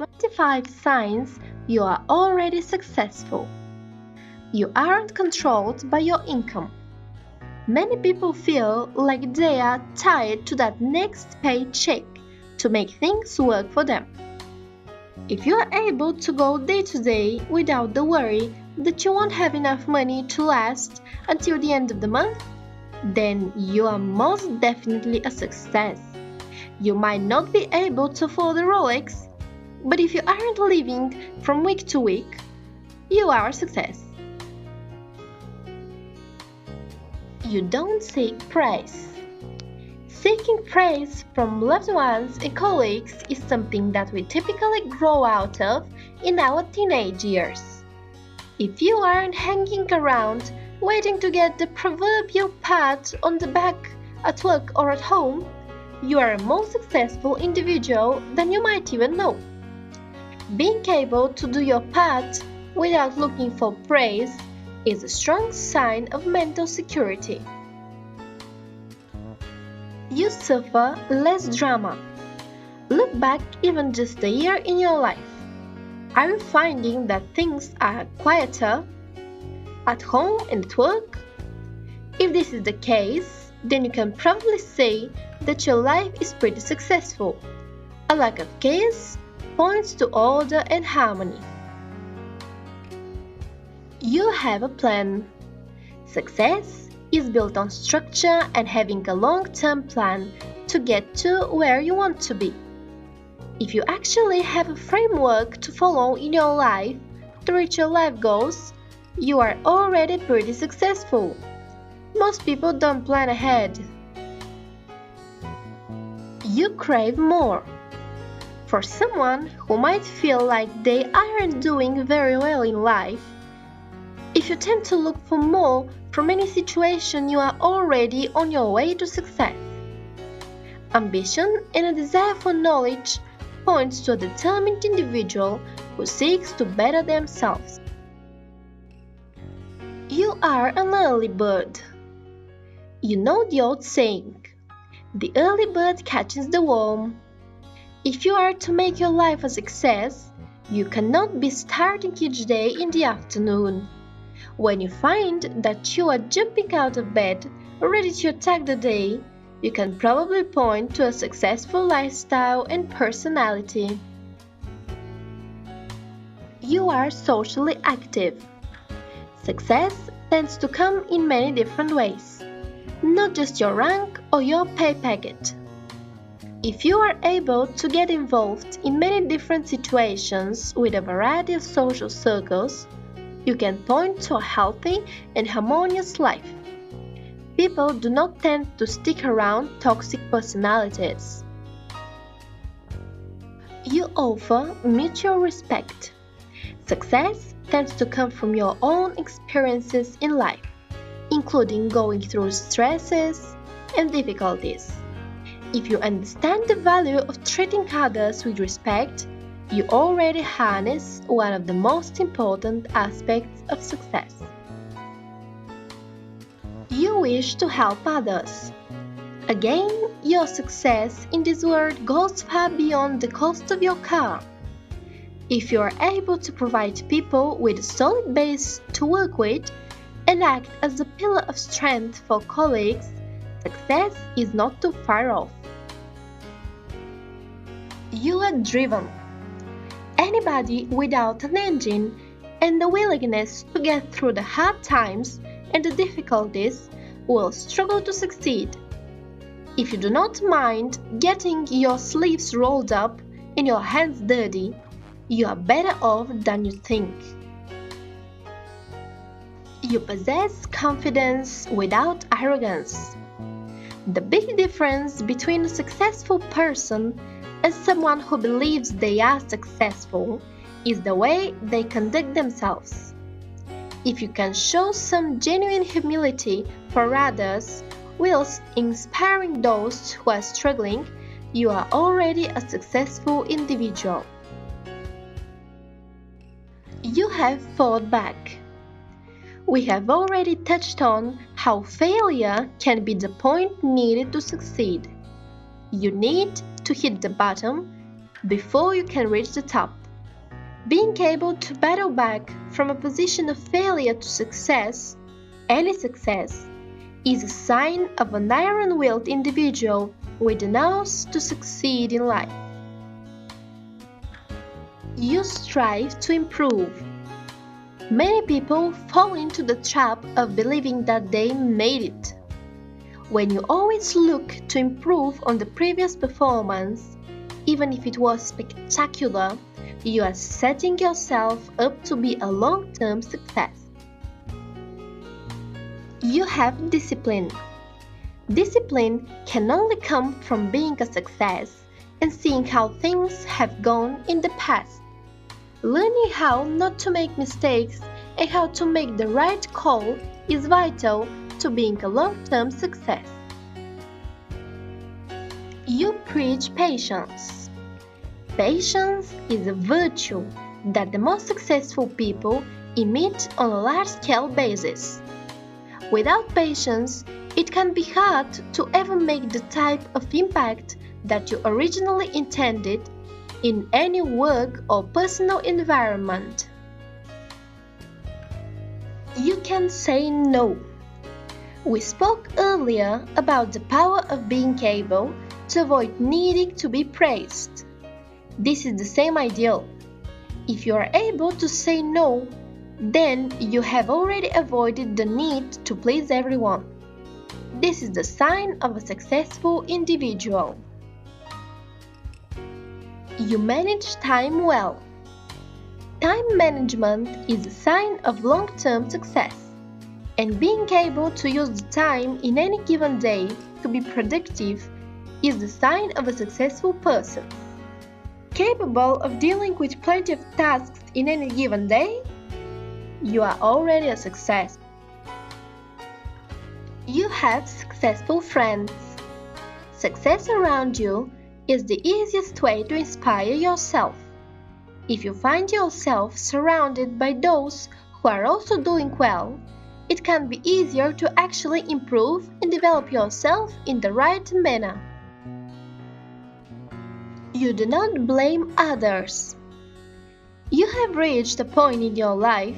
25 signs you are already successful. You aren't controlled by your income. Many people feel like they are tied to that next paycheck to make things work for them. If you are able to go day to day without the worry that you won't have enough money to last until the end of the month, then you are most definitely a success. You might not be able to afford a Rolex, but if you aren't living from week to week, you are a success. You don't seek praise. Seeking praise from loved ones and colleagues is something that we typically grow out of in our teenage years. If you aren't hanging around waiting to get the proverbial pat on the back at work or at home, you are a more successful individual than you might even know. Being able to do your part without looking for praise is a strong sign of mental security. You suffer less drama. Look back even just a year in your life. Are you finding that things are quieter at home and at work? If this is the case, then you can probably say that your life is pretty successful. A lack of chaos points to order and harmony. You have a plan. Success is built on structure and having a long-term plan to get to where you want to be. If you actually have a framework to follow in your life to reach your life goals, you are already pretty successful. Most people don't plan ahead. You crave more. For someone who might feel like they aren't doing very well in life, if you tend to look for more from any situation, you are already on your way to success. Ambition and a desire for knowledge points to a determined individual who seeks to better themselves. You are an early bird. You know the old saying, the early bird catches the worm. If you are to make your life a success, you cannot be starting each day in the afternoon. When you find that you are jumping out of bed, ready to attack the day, you can probably point to a successful lifestyle and personality. You are socially active. Success tends to come in many different ways, not just your rank or your pay packet. If you are able to get involved in many different situations with a variety of social circles, you can point to a healthy and harmonious life. People do not tend to stick around toxic personalities. You offer mutual respect. Success tends to come from your own experiences in life, including going through stresses and difficulties. If you understand the value of treating others with respect, you already harness one of the most important aspects of success. You wish to help others. Again, your success in this world goes far beyond the cost of your car. If you are able to provide people with a solid base to work with and act as a pillar of strength for colleagues, success is not too far off. You are driven. Anybody without an engine and the willingness to get through the hard times and the difficulties will struggle to succeed. If you do not mind getting your sleeves rolled up and your hands dirty, you are better off than you think. You possess confidence without arrogance. The big difference between a successful person and someone who believes they are successful is the way they conduct themselves. If you can show some genuine humility for others whilst inspiring those who are struggling, you are already a successful individual. You have fought back. We have already touched on how failure can be the point needed to succeed. You need to hit the bottom before you can reach the top. Being able to battle back from a position of failure to success, any success, is a sign of an iron-willed individual with a nose to succeed in life. You strive to improve. Many people fall into the trap of believing that they made it. When you always look to improve on the previous performance, even if it was spectacular, you are setting yourself up to be a long-term success. You have discipline. Discipline can only come from being a success and seeing how things have gone in the past. Learning how not to make mistakes and how to make the right call is vital to being a long-term success. You preach patience. Patience is a virtue that the most successful people emit on a large-scale basis. Without patience, it can be hard to ever make the type of impact that you originally intended in any work or personal environment. You can say no. We spoke earlier about the power of being able to avoid needing to be praised. This is the same ideal. If you are able to say no, then you have already avoided the need to please everyone. This is the sign of a successful individual. You manage time well. Time management is a sign of long-term success, and being able to use the time in any given day to be productive is the sign of a successful person. Capable of dealing with plenty of tasks in any given day? You are already a success. You have successful friends. Success around you is the easiest way to inspire yourself. If you find yourself surrounded by those who are also doing well, it can be easier to actually improve and develop yourself in the right manner. You do not blame others. You have reached a point in your life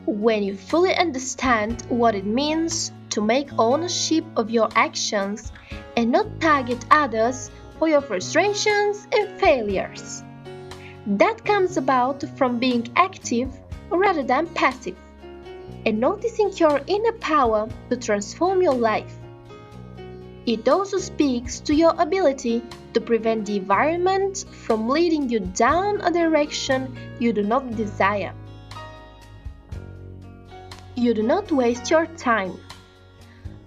when you fully understand what it means to make ownership of your actions and not target others for your frustrations and failures. That comes about from being active rather than passive, and noticing your inner power to transform your life. It also speaks to your ability to prevent the environment from leading you down a direction you do not desire. You do not waste your time.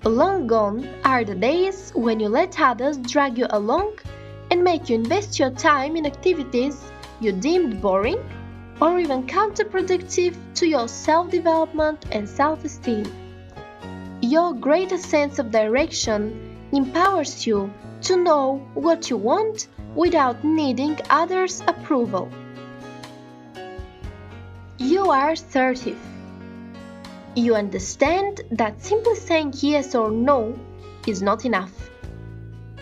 Long gone are the days when you let others drag you along and make you invest your time in activities you deemed boring or even counterproductive to your self-development and self-esteem. Your greater sense of direction empowers you to know what you want without needing others' approval. You are assertive. You understand that simply saying yes or no is not enough.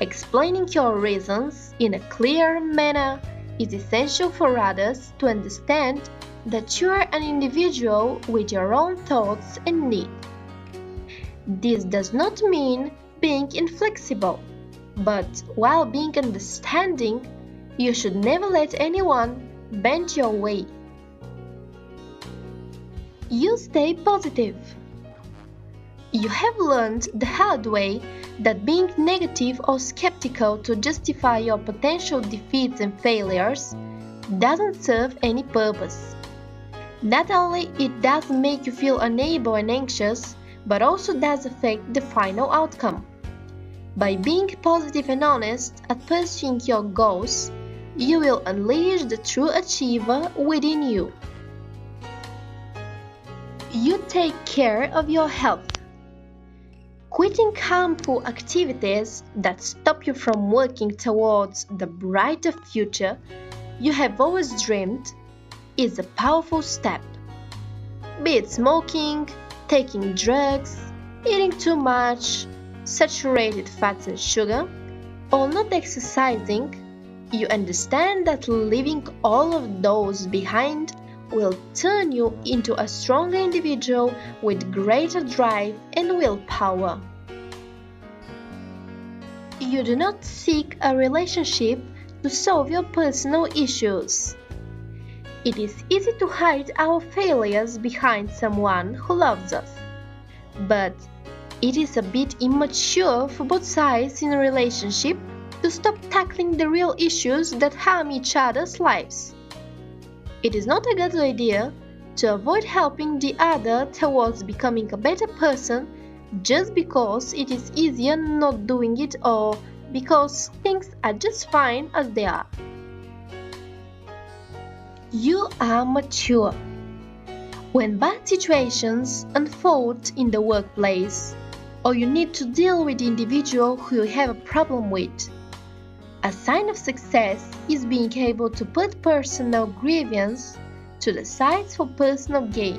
Explaining your reasons in a clear manner is essential for others to understand that you are an individual with your own thoughts and needs. This does not mean being inflexible, but while being understanding, you should never let anyone bend your way. You stay positive. You have learned the hard way that being negative or skeptical to justify your potential defeats and failures doesn't serve any purpose. Not only it does make you feel unable and anxious, but also does affect the final outcome. By being positive and honest at pursuing your goals, you will unleash the true achiever within you. You take care of your health. Quitting harmful activities that stop you from working towards the brighter future you have always dreamed is a powerful step. Be it smoking, taking drugs, eating too much, saturated fats and sugar, or not exercising, You understand that leaving all of those behind will turn you into a stronger individual with greater drive and willpower. You do not seek a relationship to solve your personal issues. It is easy to hide our failures behind someone who loves us, but it is a bit immature for both sides in a relationship to stop tackling the real issues that harm each other's lives. It is not a good idea to avoid helping the other towards becoming a better person just because it is easier not doing it or because things are just fine as they are. You are mature. When bad situations unfold in the workplace, or you need to deal with the individual who you have a problem with, a sign of success is being able to put personal grievance to the side for personal gain.